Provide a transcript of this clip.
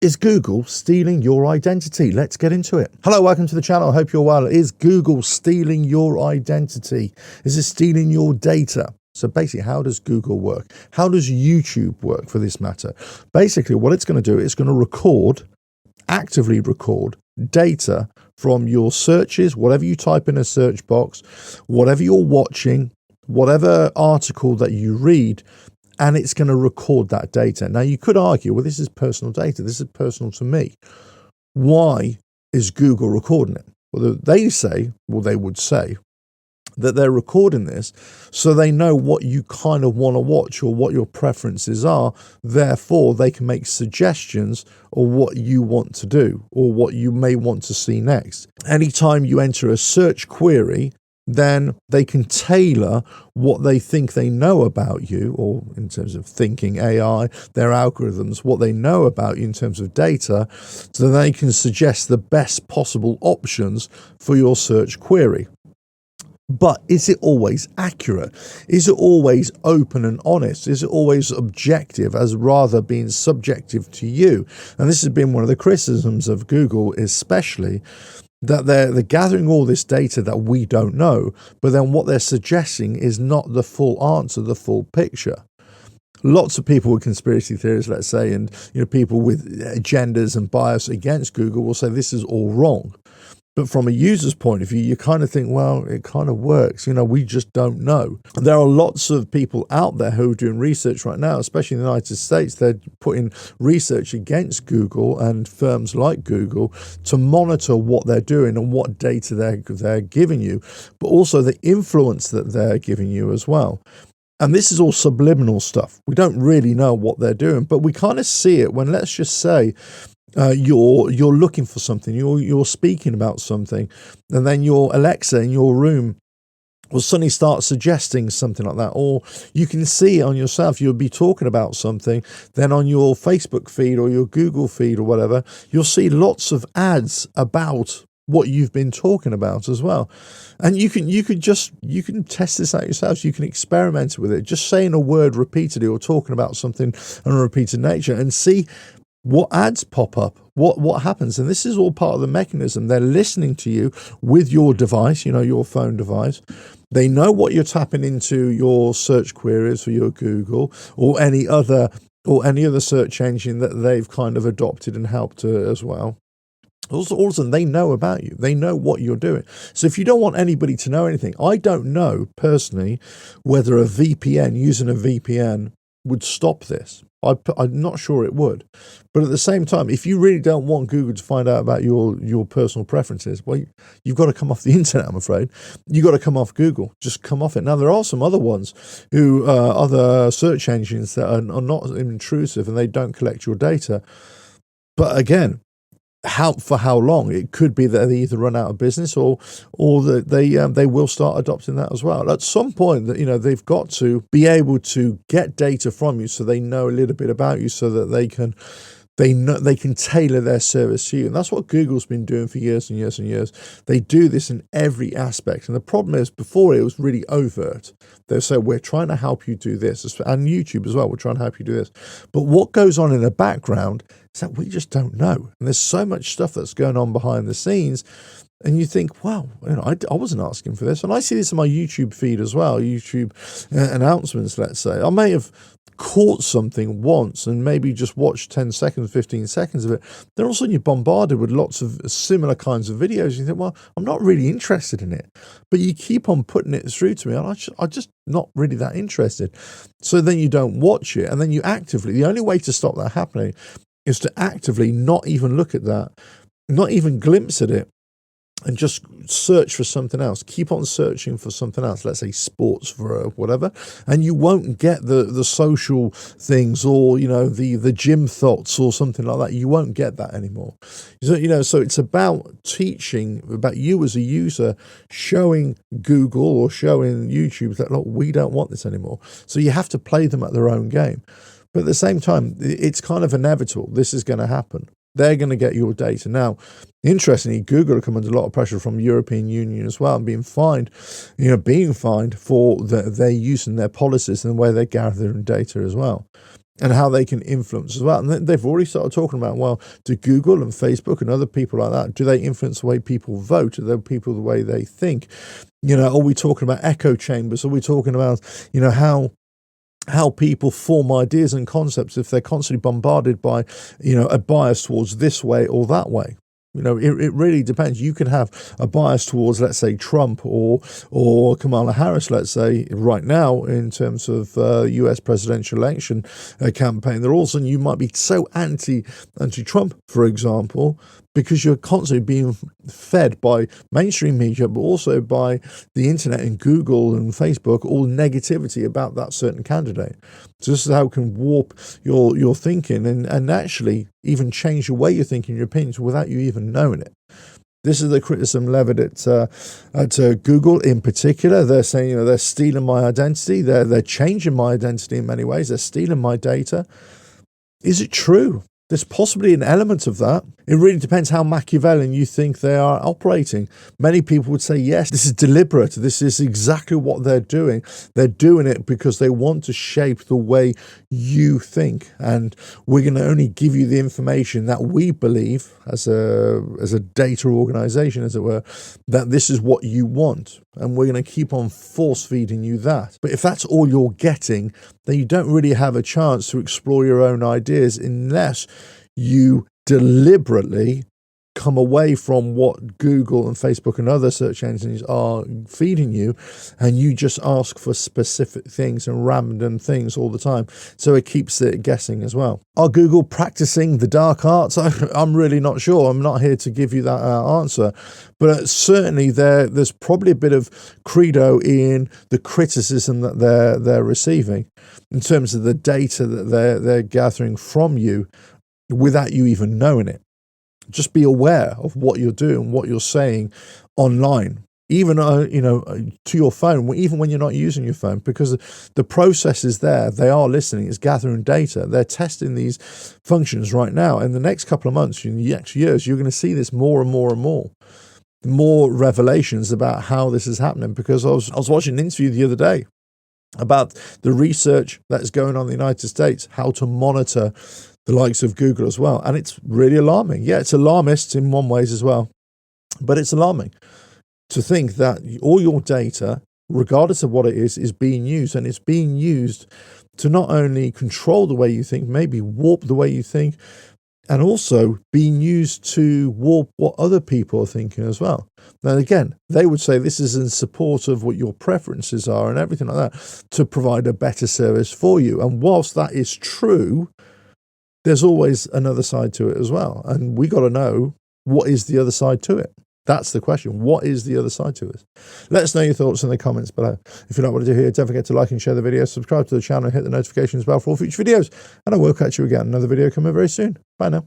Is Google stealing your identity? Let's get into it. Hello, welcome to the channel. I hope you're well. Is Google stealing your identity? Is it stealing your data? So basically, how does Google work? How does YouTube work for this matter? Basically, what it's going to do is going to actively record data from your searches, whatever you type in a search box, whatever you're watching, whatever article that you read, and it's going to record that data. Now, you could argue, well, this is personal data. This is personal to me. Why is Google recording it? Well, they would say that they're recording this so they know what you kind of want to watch or what your preferences are. Therefore, they can make suggestions of what you want to do or what you may want to see next. Anytime you enter a search query, then they can tailor what they think they know about you, or in terms of thinking AI, their algorithms, what they know about you in terms of data, so they can suggest the best possible options for your search query. But is it always accurate? Is it always open and honest? Is it always objective as rather being subjective to you? And this has been one of the criticisms of Google, especially, that they're gathering all this data that we don't know, but then what they're suggesting is not the full answer, the full picture. Lots of people with conspiracy theories, let's say, and people with agendas and bias against Google will say this is all wrong. But from a user's point of view, you kind of think, well, it kind of works. We just don't know. There are lots of people out there who are doing research right now, especially in the United States. They're putting research against Google and firms like Google to monitor what they're doing and what data they're giving you, but also the influence that they're giving you as well. And this is all subliminal stuff. We don't really know what they're doing, but we kind of see it when, let's just say, you're looking for something, you're speaking about something, and then your Alexa in your room will suddenly start suggesting something like that. Or you can see it on yourself, you'll be talking about something, then on your Facebook feed or your Google feed or whatever, you'll see lots of ads about what you've been talking about as well. And you can test this out yourself. You can experiment with it, just saying a word repeatedly or talking about something on a repeated nature, and see what ads pop up, what happens. And this is all part of the mechanism. They're listening to you with your device, your phone device. They know what you're tapping into your search queries for your Google or any other search engine that they've kind of adopted and helped as well. Also, all of a sudden, they know about you. They know what you're doing. So if you don't want anybody to know anything, I don't know personally whether using a VPN would stop this. I'm not sure it would. But at the same time, if you really don't want Google to find out about your personal preferences, well, you've got to come off the internet, I'm afraid. You've got to come off Google. Just come off it. Now, there are some other ones other search engines that are not intrusive and they don't collect your data. But again, for how long? It could be that they either run out of business or that they will start adopting that as well. At some point, that they've got to be able to get data from you so they know a little bit about you, so that they can tailor their service to you. And that's what Google's been doing for years and years and years. They do this in every aspect. And the problem is, before it was really overt. They'll say, we're trying to help you do this. And YouTube as well, we're trying to help you do this. But what goes on in the background is that we just don't know. And there's so much stuff that's going on behind the scenes. And you think, wow, I wasn't asking for this. And I see this in my YouTube feed as well, YouTube announcements, let's say. I may have caught something once and maybe just watched 10 seconds, 15 seconds of it. Then all of a sudden you're bombarded with lots of similar kinds of videos. You think, well, I'm not really interested in it. But you keep on putting it through to me, and I'm just not really that interested. So then you don't watch it. And then the only way to stop that happening is to actively not even look at that, not even glimpse at it, and just search for something else. Keep on searching for something else. Let's say sports for whatever, and you won't get the social things or the gym thoughts or something like that. You won't get that anymore. So it's about teaching about you as a user, showing Google or showing YouTube that, look, we don't want this anymore. So you have to play them at their own game. But at the same time, it's kind of inevitable. This is going to happen. They're going to get your data. Now, interestingly, Google are coming under a lot of pressure from the European Union as well, and being fined for their use and their policies and the way they're gathering data as well. and how they can influence as well. And they've already started talking about, well, do Google and Facebook and other people like that, do they influence the way people vote? Do they people the way they think? You know, are we talking about echo chambers? Are we talking about, you know, how people form ideas and concepts if they're constantly bombarded by, you know, a bias towards this way or that way? You know, it really depends. You can have a bias towards, let's say, Trump or Kamala Harris, let's say, right now in terms of US presidential election campaign. They're all of a sudden you might be so anti-Trump, for example, because you're constantly being fed by mainstream media, but also by the internet and Google and Facebook, all negativity about that certain candidate. So this is how it can warp your thinking and actually even change the way you're thinking, your opinions, without you even knowing it. This is the criticism leveled at Google in particular. They're saying, you know, they're stealing my identity. They're changing my identity in many ways. They're stealing my data. Is it true? There's possibly an element of that. It really depends how Machiavellian you think they are operating. Many people would say, yes, this is deliberate. This is exactly what they're doing. They're doing it because they want to shape the way you think. And we're going to only give you the information that we believe as a data organization, as it were, that this is what you want. And we're going to keep on force feeding you that. But if that's all you're getting, then you don't really have a chance to explore your own ideas unless you deliberately come away from what Google and Facebook and other search engines are feeding you, and you just ask for specific things and random things all the time. So it keeps it guessing as well. Are Google practicing the dark arts? I'm really not sure. I'm not here to give you that answer. But certainly there's probably a bit of credo in the criticism that they're receiving in terms of the data that they're gathering from you without you even knowing it. Just be aware of what you're doing, what you're saying online, even to your phone, even when you're not using your phone, because the process is there. They are listening. It's gathering data. They're testing these functions right now. In the next couple of months, in the next years, you're going to see this more and more and more revelations about how this is happening. Because I was watching an interview the other day about the research that's going on in the United States, how to monitor the likes of Google as well. And it's really alarming. Yeah, it's alarmist in one ways as well, but it's alarming to think that all your data, regardless of what it is being used, and it's being used to not only control the way you think, maybe warp the way you think, and also being used to warp what other people are thinking as well. Now, again, they would say this is in support of what your preferences are and everything like that to provide a better service for you. And whilst that is true, there's always another side to it as well. And we got to know, what is the other side to it? That's the question. What is the other side to it? Let us know your thoughts in the comments below. If you like what I do here, don't forget to like and share the video, subscribe to the channel, and hit the notifications bell for all future videos. And I will catch you again. Another video coming very soon. Bye now.